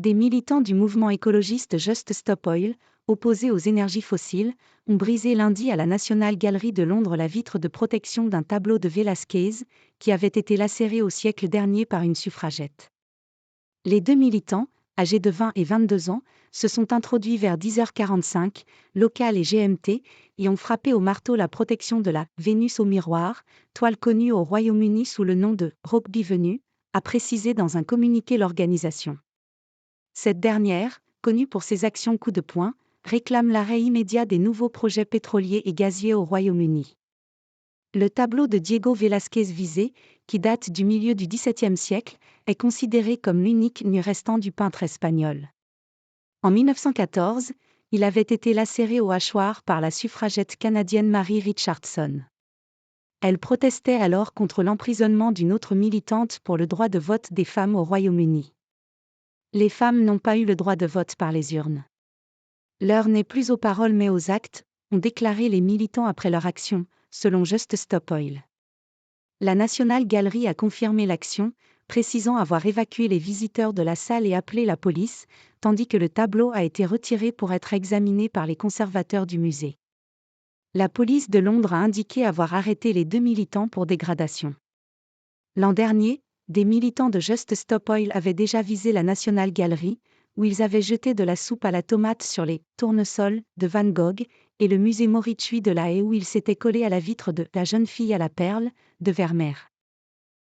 Des militants du mouvement écologiste Just Stop Oil, opposés aux énergies fossiles, ont brisé lundi à la National Gallery de Londres la vitre de protection d'un tableau de Velázquez, qui avait été lacéré au siècle dernier par une suffragette. Les deux militants, âgés de 20 et 22 ans, se sont introduits vers 10h45, local et GMT, et ont frappé au marteau la protection de la « Vénus au miroir », toile connue au Royaume-Uni sous le nom de « Rokeby Venue », a précisé dans un communiqué l'organisation. Cette dernière, connue pour ses actions coup de poing, réclame l'arrêt immédiat des nouveaux projets pétroliers et gaziers au Royaume-Uni. Le tableau de Diego Velázquez visé, qui date du milieu du XVIIe siècle, est considéré comme l'unique nu restant du peintre espagnol. En 1914, il avait été lacéré au hachoir par la suffragette canadienne Mary Richardson. Elle protestait alors contre l'emprisonnement d'une autre militante pour le droit de vote des femmes au Royaume-Uni. Les femmes n'ont pas eu le droit de vote par les urnes. L'heure n'est plus aux paroles mais aux actes, ont déclaré les militants après leur action, selon Just Stop Oil. La National Gallery a confirmé l'action, précisant avoir évacué les visiteurs de la salle et appelé la police, tandis que le tableau a été retiré pour être examiné par les conservateurs du musée. La police de Londres a indiqué avoir arrêté les deux militants pour dégradation. L'an dernier, des militants de Just Stop Oil avaient déjà visé la National Gallery, où ils avaient jeté de la soupe à la tomate sur les « tournesols » de Van Gogh, et le musée Mauritshuis de La Haye où ils s'étaient collés à la vitre de « La jeune fille à la perle » de Vermeer.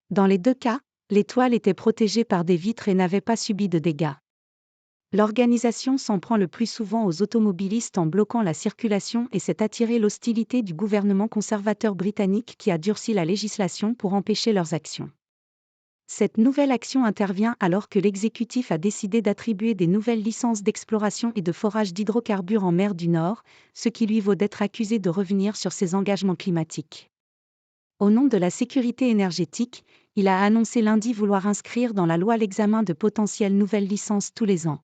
Dans les deux cas, les toiles étaient protégées par des vitres et n'avaient pas subi de dégâts. L'organisation s'en prend le plus souvent aux automobilistes en bloquant la circulation et s'est attiré l'hostilité du gouvernement conservateur britannique qui a durci la législation pour empêcher leurs actions. Cette nouvelle action intervient alors que l'exécutif a décidé d'attribuer des nouvelles licences d'exploration et de forage d'hydrocarbures en mer du Nord, ce qui lui vaut d'être accusé de revenir sur ses engagements climatiques. Au nom de la sécurité énergétique, il a annoncé lundi vouloir inscrire dans la loi l'examen de potentielles nouvelles licences tous les ans.